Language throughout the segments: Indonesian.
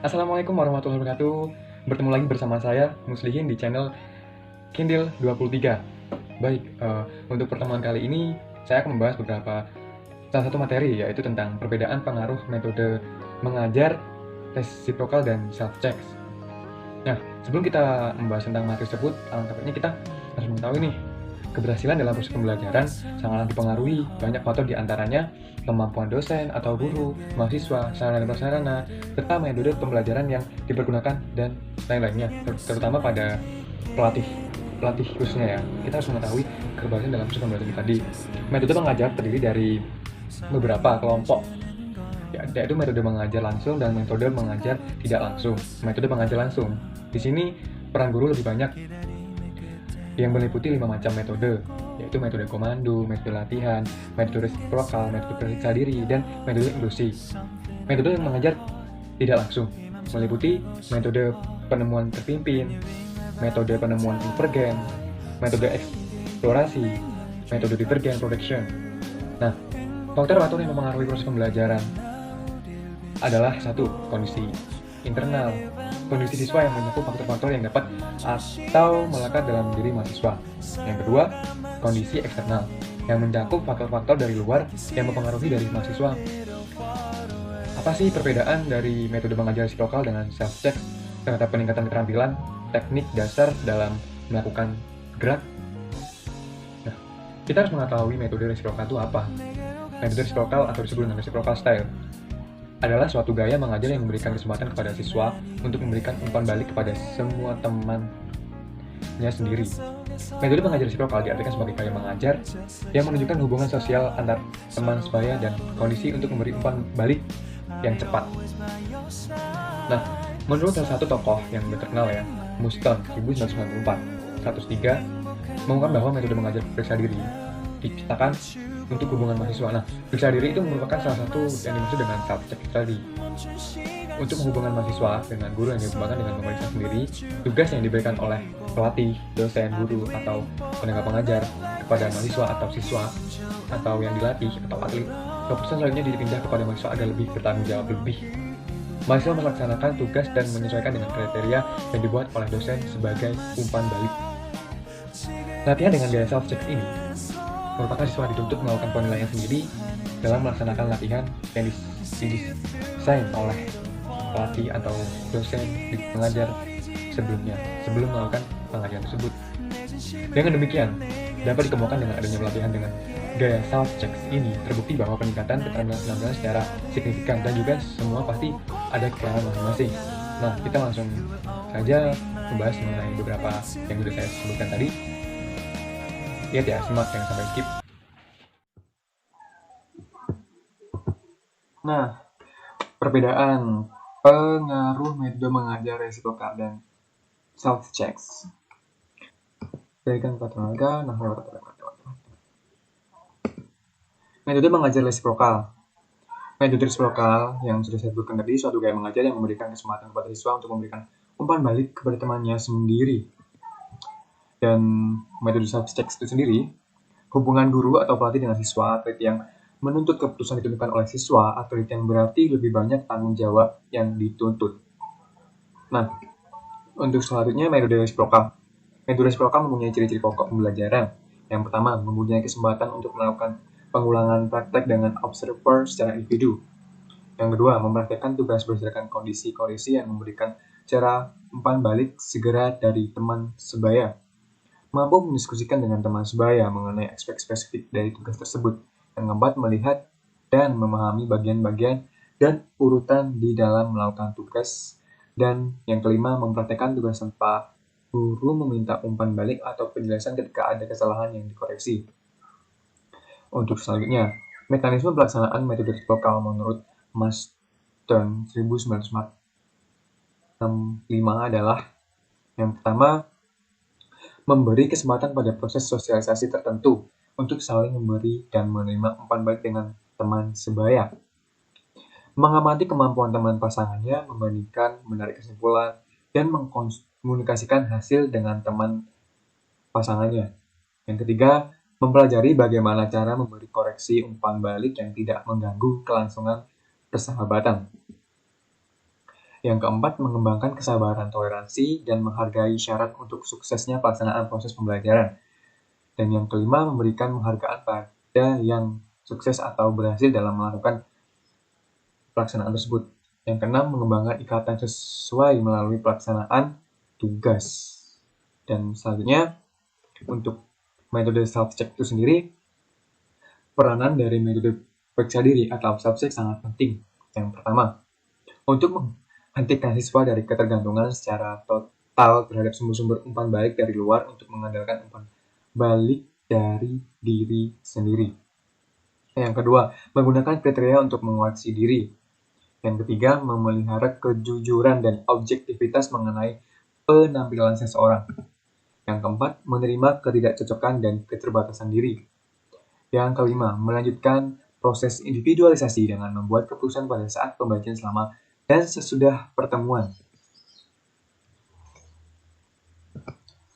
Assalamualaikum warahmatullahi wabarakatuh. Bertemu lagi bersama saya, Muslihin, di channel Kindle 23. Baik, untuk pertemuan kali ini, saya akan membahas salah satu materi, yaitu tentang perbedaan pengaruh metode mengajar, reciprocal, dan self-check. Nah, sebelum kita membahas tentang materi tersebut, alangkah baiknya kita harus mengetahui nih, keberhasilan dalam proses pembelajaran sangatlah dipengaruhi banyak faktor, diantaranya kemampuan dosen atau guru, mahasiswa, sarana dan prasarana, serta metode pembelajaran yang dipergunakan dan lain-lainnya, terutama pada pelatih pelatih khususnya ya. Kita harus mengetahui keberhasilan dalam proses pembelajaran tadi. Metode mengajar terdiri dari beberapa kelompok, yaitu metode mengajar langsung dan metode mengajar tidak langsung. Metode mengajar langsung, di sini peran guru lebih banyak, yang meliputi 5 macam metode, yaitu metode komando, metode latihan, metode resiprokal, metode periksa diri, dan metode induksi. Metode mengajar tidak langsung meliputi metode penemuan terpimpin, metode penemuan konvergen, metode eksplorasi, metode divergen production. Nah, faktor-faktor yang mempengaruhi proses pembelajaran adalah satu, kondisi internal, kondisi siswa yang mencakup faktor-faktor yang dapat atau melekat dalam diri mahasiswa. Yang kedua, kondisi eksternal, yang mencakup faktor-faktor dari luar yang mempengaruhi dari mahasiswa. Apa sih perbedaan dari metode mengajar resiprokal dengan self-check terhadap peningkatan keterampilan teknik dasar dalam melakukan gerak? Nah, kita harus mengetahui metode resiprokal itu apa. Metode resiprokal atau disebut dengan reciprocal style adalah suatu gaya mengajar yang memberikan kesempatan kepada siswa untuk memberikan umpan balik kepada semua temannya sendiri. Metode mengajar resiprokal diartikan sebagai gaya mengajar yang menunjukkan hubungan sosial antar teman sebaya dan kondisi untuk memberi umpan balik yang cepat. Nah, menurut salah satu tokoh yang terkenal ya, Muston 1994, 103, mengungkapkan bahwa metode mengajar periksa diri diciptakan untuk hubungan mahasiswa. Nah, periksa diri itu merupakan salah satu yang dimaksud dengan self-check tadi. Untuk hubungan mahasiswa dengan guru yang dikembangkan dengan memeriksa sendiri tugas yang diberikan oleh pelatih, dosen, guru, atau tenaga pengajar kepada mahasiswa atau siswa atau yang dilatih atau atlet. Keputusan selanjutnya dipindah kepada mahasiswa agar lebih bertanggung jawab lebih. Mahasiswa melaksanakan tugas dan menyesuaikan dengan kriteria yang dibuat oleh dosen sebagai umpan balik. Latihan dengan gaya self-check ini merupakan siswa dituntut melakukan penilaian sendiri dalam melaksanakan latihan yang didesain oleh pelatih atau dosen pengajar sebelum melakukan pengajaran tersebut. Dengan demikian, dapat dikemukakan dengan adanya pelatihan dengan gaya self-check ini terbukti bahwa peningkatan keterampilan secara signifikan, dan juga semua pasti ada kekurangan masing-masing. Nah, kita langsung saja membahas mengenai beberapa yang sudah saya sebutkan tadi. Lihat ya, simak jangan sampai skip. Nah, perbedaan pengaruh metode mengajar resiprokal dan self-checks. Berikan kata tenaga, metode mengajar resiprokal. Metode resiprokal yang sudah saya sebutkan tadi, suatu gaya mengajar yang memberikan kesempatan kepada siswa untuk memberikan umpan balik kepada temannya sendiri. Dan metode self-checks itu sendiri, hubungan guru atau pelatih dengan siswa, atlet yang menuntut keputusan ditentukan oleh siswa, atlet yang berarti lebih banyak tanggung jawab yang dituntut. Nah, untuk selanjutnya metode resiprokal. Metode resiprokal mempunyai ciri-ciri pokok pembelajaran. Yang pertama, mempunyai kesempatan untuk melakukan pengulangan praktek dengan observer secara individu. Yang kedua, mempraktekkan tugas berdasarkan kondisi-kondisi yang memberikan cara umpan balik segera dari teman sebaya. Mampu mendiskusikan dengan teman sebaya mengenai aspek spesifik dari tugas tersebut. Yang keempat, melihat dan memahami bagian-bagian dan urutan di dalam melakukan tugas. Dan yang kelima, mempraktekkan tugas tanpa guru meminta umpan balik atau penjelasan ketika ada kesalahan yang dikoreksi. Untuk selanjutnya, mekanisme pelaksanaan metode resiprokal menurut Marston 1945 adalah: yang pertama, memberi kesempatan pada proses sosialisasi tertentu untuk saling memberi dan menerima umpan balik dengan teman sebaya. Mengamati kemampuan teman pasangannya, membandingkan, menarik kesimpulan, dan mengkomunikasikan hasil dengan teman pasangannya. Yang ketiga, mempelajari bagaimana cara memberi koreksi umpan balik yang tidak mengganggu kelangsungan persahabatan. Yang keempat, mengembangkan kesabaran, toleransi, dan menghargai syarat untuk suksesnya pelaksanaan proses pembelajaran. Dan yang kelima, memberikan penghargaan pada yang sukses atau berhasil dalam melakukan pelaksanaan tersebut. Yang keenam, mengembangkan ikatan sesuai melalui pelaksanaan tugas. Dan selanjutnya, untuk metode self-check itu sendiri, peranan dari metode periksa diri atau self-check sangat penting. Yang pertama, untuk menghentikan siswa dari ketergantungan secara total terhadap sumber-sumber umpan balik dari luar untuk mengandalkan umpan balik dari diri sendiri. Yang kedua, menggunakan kriteria untuk mengoreksi diri. Yang ketiga, memelihara kejujuran dan objektivitas mengenai penampilan seseorang. Yang keempat, menerima ketidakcocokan dan keterbatasan diri. Yang kelima, melanjutkan proses individualisasi dengan membuat keputusan pada saat pembelajaran selama dan sesudah pertemuan.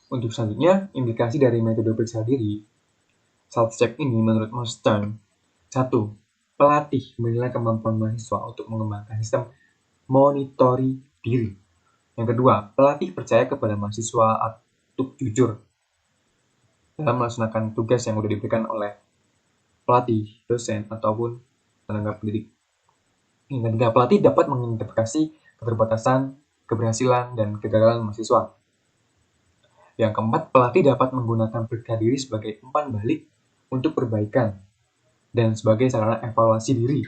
Untuk selanjutnya, indikasi dari metode periksa diri self-check ini menurut Mas Stern. 1. Pelatih menilai kemampuan mahasiswa untuk mengembangkan sistem monitori diri. Yang kedua, pelatih percaya kepada mahasiswa untuk jujur dalam melaksanakan tugas yang sudah diberikan oleh pelatih, dosen, ataupun tenaga pendidik. Yang ketiga, pelatih dapat mengidentifikasi keterbatasan, keberhasilan, dan kegagalan mahasiswa. Yang keempat, pelatih dapat menggunakan periksa diri sebagai umpan balik untuk perbaikan dan sebagai sarana evaluasi diri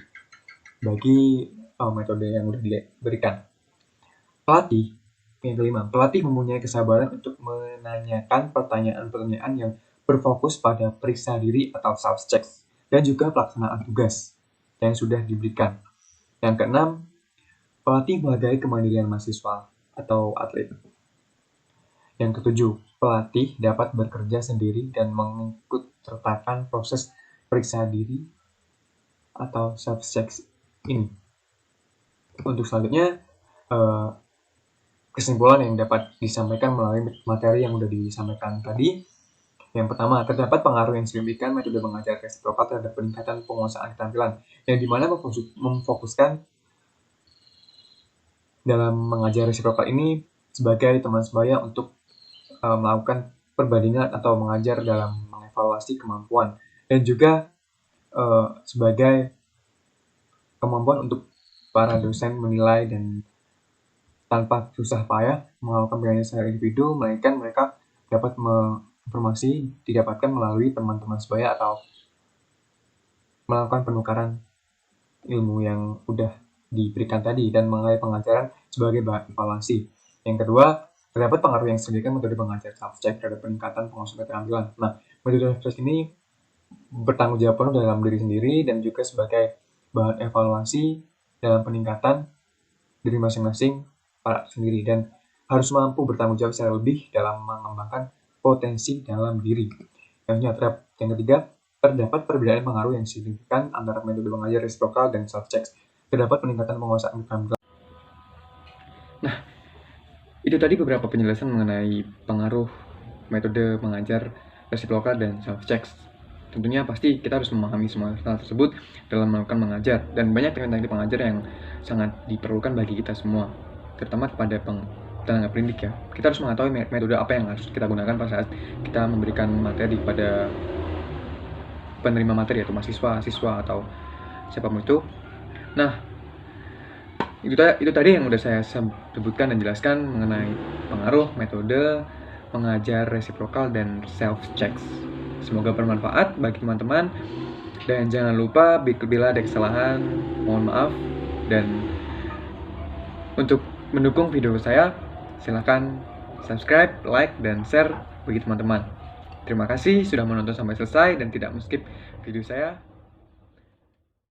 bagi metode yang sudah diberikan. Yang kelima, pelatih mempunyai kesabaran untuk menanyakan pertanyaan-pertanyaan yang berfokus pada periksa diri atau self-check dan juga pelaksanaan tugas yang sudah diberikan. Yang keenam, pelatih menghargai kemandirian mahasiswa atau atlet. Yang ketujuh, pelatih dapat bekerja sendiri dan mengikut sertakan proses periksa diri atau self-check ini. Untuk selanjutnya, kesimpulan yang dapat disampaikan melalui materi yang sudah disampaikan tadi. Yang pertama, terdapat pengaruh yang signifikan metode mengajar resiprokal terhadap peningkatan penguasaan keterampilan, yang dimana memfokuskan dalam mengajar resiprokal ini sebagai teman sebaya untuk melakukan perbandingan atau mengajar dalam mengevaluasi kemampuan, dan juga sebagai kemampuan untuk para dosen menilai dan tanpa susah payah melakukan penilaian secara individu, melainkan mereka dapat informasi didapatkan melalui teman-teman sebaya atau melakukan penukaran ilmu yang sudah diberikan tadi dan mengenai pengajaran sebagai bahan evaluasi. Yang kedua, terdapat pengaruh yang signifikan metode pengajar self-check terhadap peningkatan penguasaan keterampilan. Nah, metode self-check ini bertanggung jawab penuh dalam diri sendiri dan juga sebagai bahan evaluasi dalam peningkatan diri masing-masing para sendiri dan harus mampu bertanggung jawab secara lebih dalam mengembangkan potensi dalam diri. Yang ketiga, terdapat perbedaan pengaruh yang signifikan antara metode mengajar resiprokal dan self-check. Terdapat peningkatan penguasaan keterampilan. Nah, itu tadi beberapa penjelasan mengenai pengaruh metode mengajar resiprokal dan self-check. Tentunya pasti kita harus memahami semua hal tersebut dalam melakukan mengajar, dan banyak teknik-teknik pengajar yang sangat diperlukan bagi kita semua, terutama kepada tenaga pendidik ya. Kita harus mengetahui metode apa yang harus kita gunakan pada saat kita memberikan materi pada penerima materi, atau mahasiswa, siswa, atau siapapun itu. Nah, itu tadi yang udah saya sebutkan dan jelaskan mengenai pengaruh metode mengajar resiprokal dan self-check. Semoga bermanfaat bagi teman-teman, dan jangan lupa bila ada kesalahan mohon maaf, dan untuk mendukung video saya silahkan subscribe, like, dan share bagi teman-teman. Terima kasih sudah menonton sampai selesai dan tidak men-skip video saya.